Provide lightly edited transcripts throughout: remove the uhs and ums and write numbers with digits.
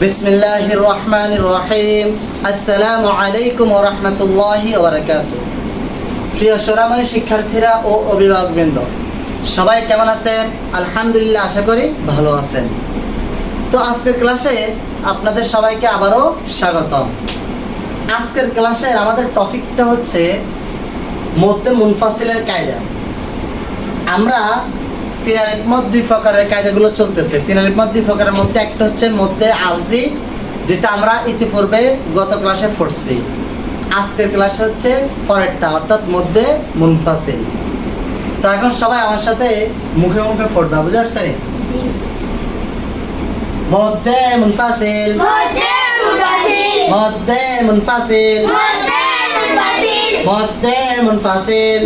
বিসমিল্লাহির রহমানির রহিম। আসসালামু আলাইকুম ওয়া রাহমাতুল্লাহি ওয়া বারাকাতুহু। প্রিয় সোনামণি শিক্ষার্থীরা ও অভিভাবকবৃন্দ, সবাই কেমন আছেন? আলহামদুলিল্লাহ, আশা করি ভালো আছেন। তো আজকের ক্লাসে আপনাদের সবাইকে আবারও স্বাগতম। আজকের ক্লাসের আমাদের টপিকটা হচ্ছে মধ্যে মুনফাসিলের কায়দা। আমরা তিন আলিফ মদ দুই প্রকারের কায়দাগুলো চলতেছে। তিন আলিফ মদ দুই প্রকারের মধ্যে একটা হচ্ছে মধ্যে আরজি, যেটা আমরা ইতিপূর্বে গত ক্লাসে পড়ছি। আজকের ক্লাসে হচ্ছে পরেরটা, অর্থাৎ মধ্যে মুনফাসিল। তো এখন সবাই আমার সাথে মুখে মুখে পড়বে, বুঝতে পারছেন? মধ্যে মুনফাসিল, মধ্যে মুনফাসিল, মধ্যে মুনফাসিল,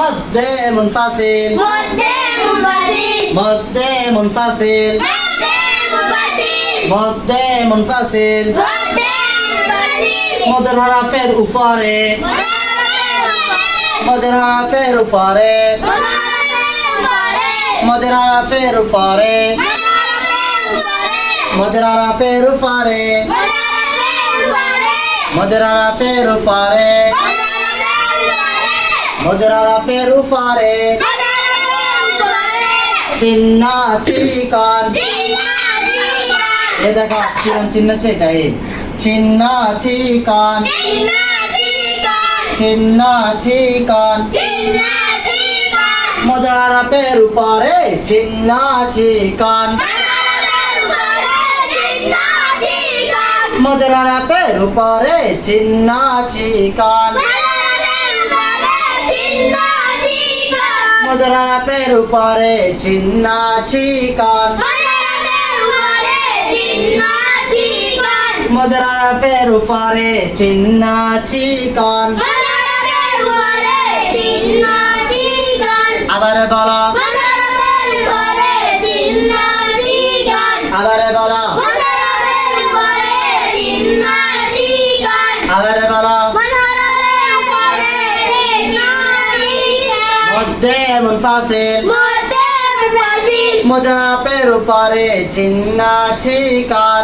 মধ্যে মুনফাসিল, মধ্যে মুনফাসিল, মধ্যে মুনফাসিল। মদের হরফের উপরে, মদের হরফের উপরে, মদের হরফের উপরে, মদের হরফের উপরে, মদের হরফের উপরে, মদের হরফের উপরে চিহ্ন চিকন। এ দেখো চিকন চিহ্ন আছে, এটাই চিহ্ন চিকন, চিহ্ন চিকন। মদের হরফের উপরে চিহ্ন চিকন, মদের হরফের উপরে চিহ্ন চিকন, মদের হরফের উপরে চিহ্ন চিকন, মদের হরফের উপরে চিহ্ন চিকন। আবার বলো, আবার বলো, আবার বলো। মধ্যে মুনফাসিল, মদের হরফের উপরে চিহ্ন চিকন,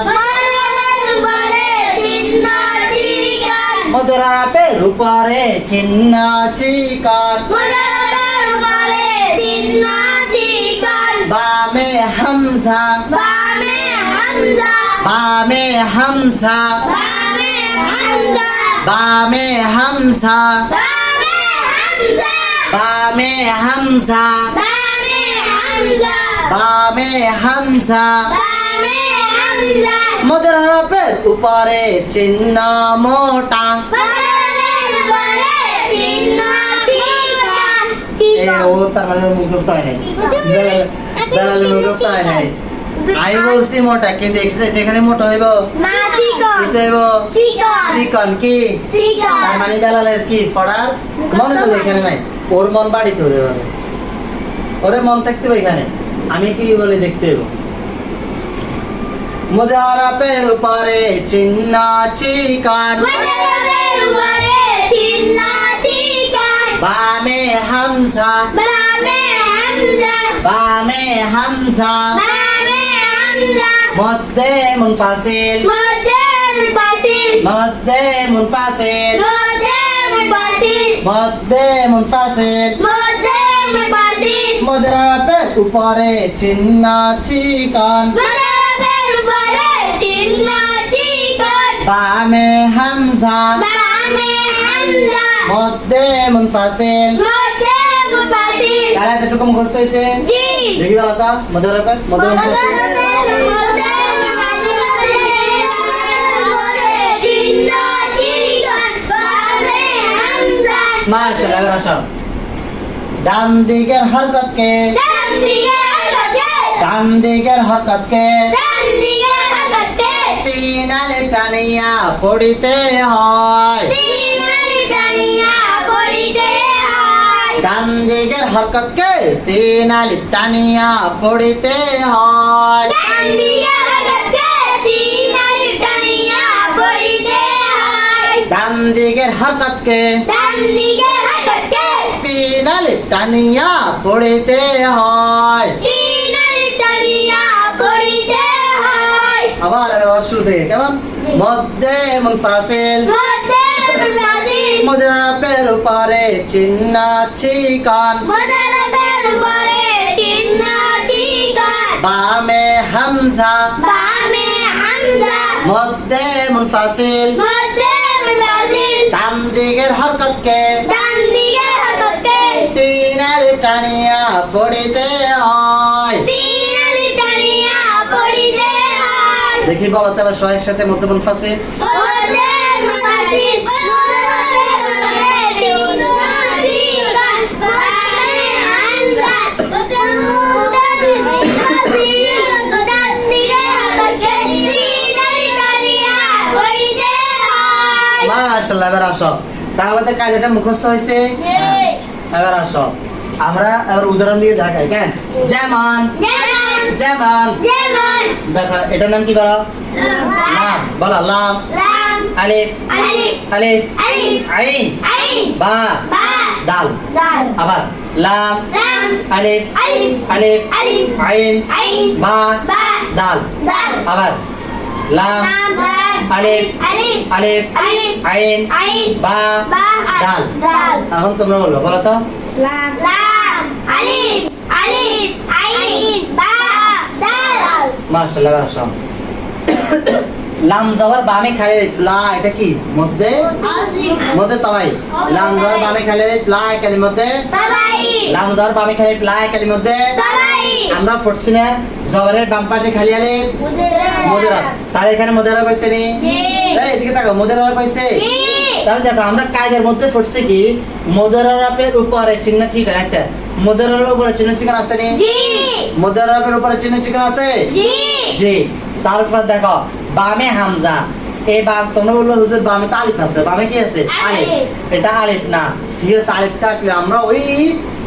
মদের হরফের উপরে চিহ্ন চিকন। বামে হামজা, বামে হামজা, বামে হামজা, বামে হামজা, বামে হামজা। মদের হরফের উপরে চিহ্ন মোটা। ও তার মানে মুখস্থ হয় নাই, দালালের মুখস্থ হয় নাই। আমি বলছি মোটা, কিন্তু এখানে মোটা হইব চিকন। কি তার মানে দালালের কি ফড়ার মনে তো এখানে নাই, ওর মন বাড়িতে হতে পারে, ওরে মন থাকতে হবে এখানে। আমি কি বলে দেখতে হইব। মদের হরফের উপরে চিহ্ন চিকন, বামে হামজা, বামে হামজা। মধ্যে মুনফাসিল, মধ্যে মুনফাসিল, মধ্যে মুনফাসিল। মদের হরফের উপরে চিহ্ন চিকন, বামে হামজা, মধ্যে মুনফাসিল। এতটুকু মুখস্থ হয়েছে? দেখি বলো তো মদের হরফের, মধ্যে মুনফাসিল। মাশাআল্লাহ, এবার আসো। ডান দিকের হরকতকে, ডান দিকের হরকতকে তিন আলিফ টানিয়া পড়িতে হয়। ডান দিকের হরকতকে তিন আলিফ টানিয়া পড়িতে হয়। ডান দিকের হরকতকে তিন আলিফ টানিয়া পড়িতে হয়। তিন আলিফ টানিয়া পড়িতে হয়। শুরু থেকে কেমন মধ্যে মুনফাসিল মধ্যে মুনফাসিল মুদাফের উপরে চিহ্ন চিকন মুদাফের উপরে চিহ্ন চিকন বামে হামজা বামে হামজা মধ্যে মুনফাসিল মধ্যে মুনফাসিল ডান দিকের হরকতকে ডান দিকে হরকতকে তিন আলিফ টানিয়া পড়িতে হয় তিন আলিফ টানিয়া পড়িতে হয় দেখি বলো তো এবার সবাই একসাথে মধ্যে মুনফাসিল মধ্যে মুনফাসিল মুদাফের উপরে চিহ্ন চিকন বামে হামজা মুদাফের মুনফাসিল ডান দিকে হরকতকে তিন আলিফ টানিয়া পড়িতে হয় মাশাআল্লাহ এবার আসো তার আমাদের কায়দাটা মুখস্থ হয়েছে এবার আসো আমরা এবার উদাহরণ দিয়ে দেখাই কেন যেমন যেমন যেমন যেমন দেখো এটার নাম কি বলো লাম বলো লাম লাম আলিফ আলিফ আলিফ আলিফ আইন আইন বা বা দাল দাল আবার লাম লাম আলিফ আলিফ আলিফ আলিফ আইন আইন বা বা দাল দাল আবার লাম লাম আলিফ আলিফ আলিফ আলিফ আইন আইন বা বা দাল দাল এখন তোমরা বলো বলো তো লাম লাম আলিফ আলিফ আইন বা দাল মাশাআল্লাহ এবার আসো লাম জবর বামে খালি লা এটা কি মধ্যে মধ্যে তবাই লাম জবর বামে খালি লা এর মধ্যে বাবাই লাম জবর বামে খালি লা এর মধ্যে বাবাই আমরা পড়ছি না জবরের বাম পাশে খালি আলিফ মুদরা তাহলে এখানে মুদরা কইছে নি এই এদিকে তাকাও মুদরা কইছে তাহলে দেখো আমরা কায়দার মধ্যে পড়ছি কি মুদরার উপরে চিহ্ন চিহ্ন আছে মুদরার উপরে চিহ্ন চিহ্ন আছে নি জি মুদরার উপরে চিহ্ন চিহ্ন আছে জি জি তারপর দেখো বামে হামজা এই বাম তোমরা বললো হুজুর বামে তো আলিফ আছে বামে কি আছে আলিফ এটা আলিফ না ঠিক আছে আলিফ থাকলে আমরা ওই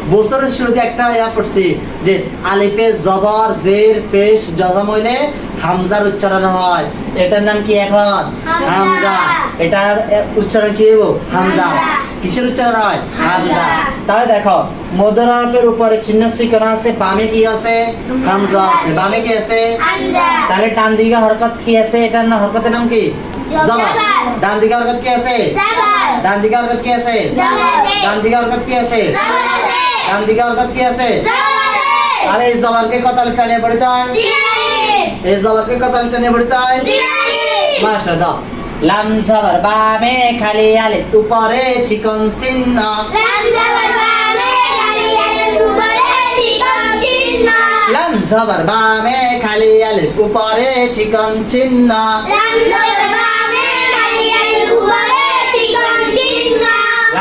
বছরের শুরুতে একটা ইয়া পড়ছি যে আলিফে জবর জের পেশ জজম হইলে হামজার উচ্চারণ হয় এটার নাম কি এখন হামজা এটার উচ্চারণ কি হইব হামজা কিসের উচ্চারণ হয় হামজা তাহলে দেখো মুদরাফের উপরে চিহ্ন চিহ্ন আছে বামে কি আছে হামজা আছে বামে কি আছে হামজা তাহলে ডান দিকে হরকত কি আছে এটার নাম হরকতের নাম কি জবর ডান দিকে হরকত কি আছে জবর ডান দিকে হরকত কি আছে ডান দিকে হরকত কি আছে ডান দিকে হরকত কি আছে আরে এই জবরকে কত আলিফ টানিয়ে পড়তে হয় এই জবরকে কত আলিফ টানিয়ে পড়তে হয় মাশাআল্লাহ লাম জবর বামে খালি আলিফ উপরে চিকন চিহ্ন লাম জবর বামে খালি আলিফ উপরে চিকন চিহ্ন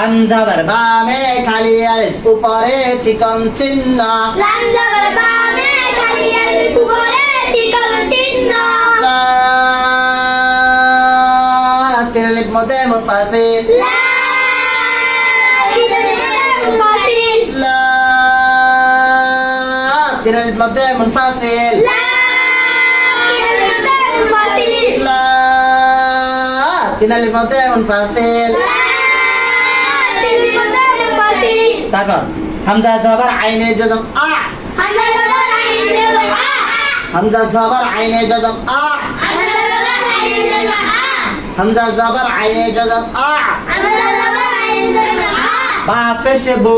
লাম জবর বামে খালি আলিফ উপরে চিকন চিহ্ন লা তিন আলিফ মধ্যে মুনফাসিল লা তিন আলিফ মধ্যে মুনফাসিল লা তিন আলিফ মধ্যে মুনফাসিল তারপর হামজা জবর আইনে জজম আ হামজা জবর আইনে জজম আ হামজা জবর আইনে জজম আ বা পেশে বু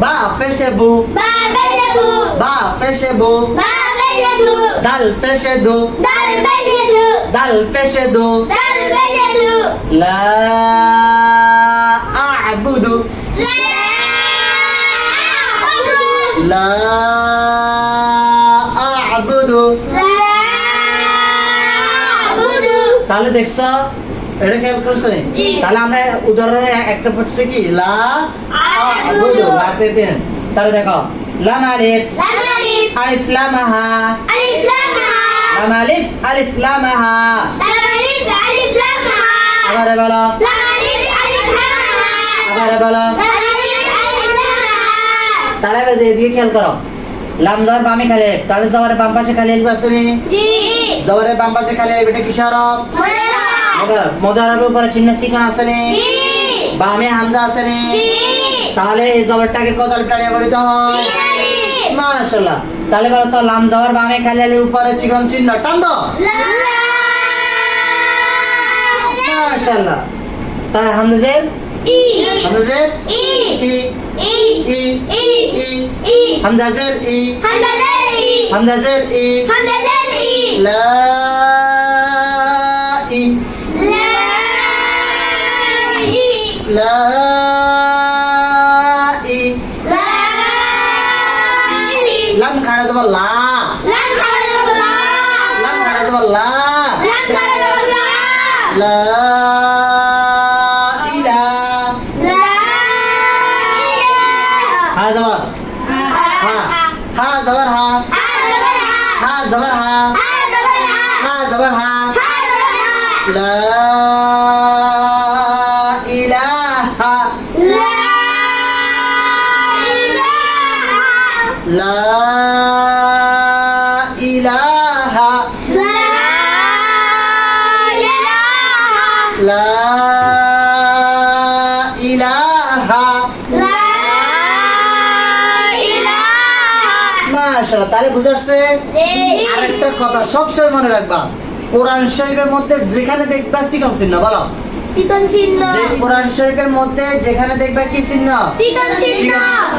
বা পেশে বু বা পেশে বু দাল পেশে দু দাল পেশে দু লা আ'বুদু লা আ'বুদু তাহলে দেখছো এটা খেয়াল করছো নি? জি। তাহলে আমরা উদাহরণে একটা ফুটছে কি লা আ'বুদু লাতে দিন তাহলে দেখো লাম আলিফ আলিফ লামাহা লাম আলিফ আলিফ লামাহা আবার বলো আবার বলো তাহলে এবার এদিকে খেয়াল করো লাম জবর বামে খালি আলিফ তাহলে জবরের বাম পাশে খালি আলিফ আছে নি জবরের বাম পাশে খালি আলিফ এটা কিসের হরফ মুদারাফের উপরে চিহ্ন চিহ্ন আছে নি বামে হামজা আছে নি তাহলে এই জবরটাকে কত আলিফ টানিয়ে পড়তে হয় মাশাআল্লাহ তাহলে বলো তো লাম জবর বামে খালি আলিফ উপরে চিকন চিহ্ন টান দাও মাশাআল্লাহ তাহলে হামজা জের ই হামজা জের ই ই ই ই ই ই ই হামজা জের ই হামজা জের ই হামজা জের ই হামজা জের ই লা ই লা ই লা ই লা ই লাম খাড়া দেব লা লাম খাড়া দেব লা লাম খাড়া দেব লা লাম খাড়া দেব লা লা ইলা লা হা জবর হা হা জবর হা হা জবর হা হা জবর হা লা ইলাহা লা ইলাহা লা ইলাহা মাশাআল্লাহ তাহলে বুঝাচ্ছে আরেকটা কথা সবসময় মনে রাখবা কোরআন শরীফের মধ্যে যেখানে দেখবা চিকন চিহ্ন বলো চিকন চিহ্ন যে কোরআন শরীফের মধ্যে যেখানে দেখবা কি চিহ্ন চিকন চিহ্ন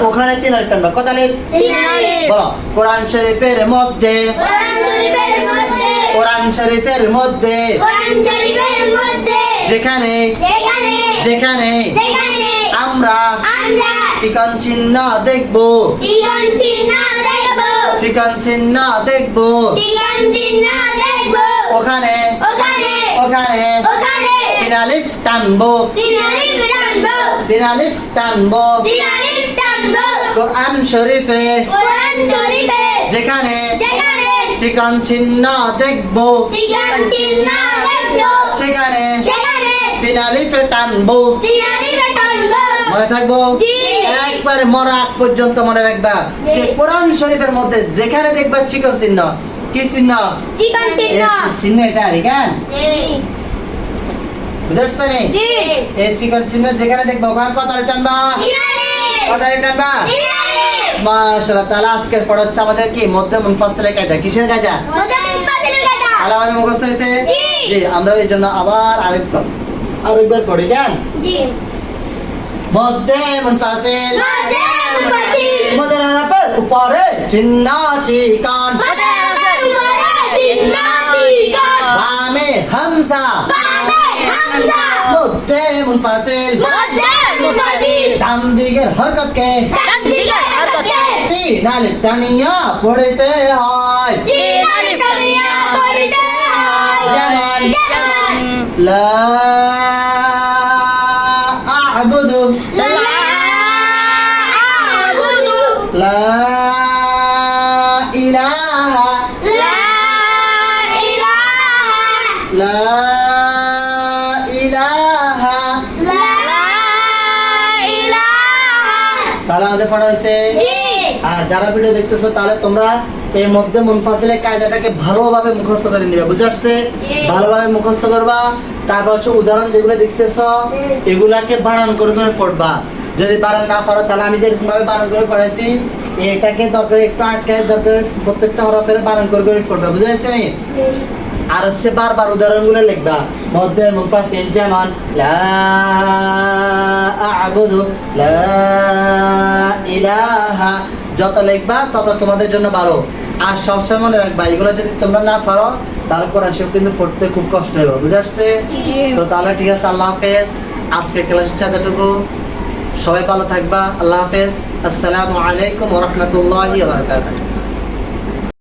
ওখানে তিন আলিফ টানবা কত আলিফ তিনালিফ বলো কোরআন শরীফের মধ্যে কোরআন শরীফের মধ্যে কোরআন শরীফের মধ্যে কোরআন শরীফের মধ্যে যেখানে যেখানে যেখানে যেখানে আমরা আমরা চিকন চিহ্ন দেখবো চিকন চিহ্ন দেখব চিকন চিহ্ন দেখবো চিকন চিহ্ন দেখব ওখানে ওখানে ওখানে ওখানে তিন আলিফ টানবো তিনালিফ টানবো তিন আলিফ টানবো তিনালিফ টানবো কোরআন শরীফে কোরআন শরীফে যেখানে যেখানে চিকন চিহ্ন দেখবো চিকন চিহ্ন দেখব সেখানে সেখানে তিন আলিফ টানবো তিনালিফ টানবো মনে থাকবো জি। একবার মরা আগ পর্যন্ত মনে রাখবা যে কোরআন শরীফের মধ্যে যেখানে দেখবা চিকন চিহ্ন কি চিহ্ন চিকন চিহ্ন এই চিহ্ন এটা রেখান বুঝতে নেই জি এই চিকন চিহ্ন যেখানে দেখবা ওখানে কত আলিফ টানবা তিনালিফ কত আলিফ টানবা তিনালিফ মাশাআল্লাহ তাহলে আজকের পড়া হচ্ছে আমাদের কি মধ্যে মুনফাসিলের কায়দা কিসের কায়দা মধ্যম মুনফাসিলের কায়দা তাহলে আমাদের মুখস্থ হয়েছে জি। জি আমরা এই জন্য আবার আরেকবার পড়ি কেন জি মধ্যে মুনফাসিল মধ্যম মুনফাসিল মধ্যে রাখবে উপরে চিহ্ন চিকন মধ্যম উপরে চিহ্ন চিকন বামে হামজা বামে হামজা মধ্যে মুনফাসিল মধ্যম মুনফাসিল ডান দিকের হরকতকে ডান দিকে হরকতকে তিন আলিফ টানিয়া পড়তে হয় তিনালিফ টানিয়া পড়িতে হয় যেমন যেমন লা আ'বুদু লা আ'বুদু লা ইলাহা লা ইলাহা লা ইলাহা লা ইলাহা তাহলে আমাদের পড়া হয়েছে জি আর যারা ভিডিও দেখতেছো তাহলে তোমরা এই মধ্যে মুনফাসিলের কায়দাটাকে ভালোভাবে মুখস্থ করে নিবে বুঝতে পারছে ভালোভাবে মুখস্থ করবা তারপর হচ্ছে উদাহরণ যেগুলো দেখতেছো এগুলাকে বানান করে করে পড়বা যদি বানান না পারো তাহলে আমি যেরকম ভাবে বানান করে পড়াইছি এটাকে দরকার একটু আটকায় দরকার প্রত্যেকটা হরফের বানান করে করে পড়বা বুঝতে পারছে নি আর হচ্ছে বারবার উদাহরণগুলো লিখবা মধ্যে মুনফাসিল যেমন লা আ'বুদু লা ইলাহা যত লিখবা তত তোমাদের জন্য ভালো আর সবসময় মনে রাখবা এগুলো যদি তোমরা না পারো তাহলে কোরআন শরীফ কিন্তু পড়তে খুব কষ্ট হবে বুঝতে পারছে তো তাহলে ঠিক আছে আল্লাহ হাফেজ আজকে ক্লাসটা এতটুকু সবাই ভালো থাকবা আল্লাহ হাফেজ আসসালামু আলাইকুম ওয়া রাহমাতুল্লাহি ওয়া বারাকাতুহু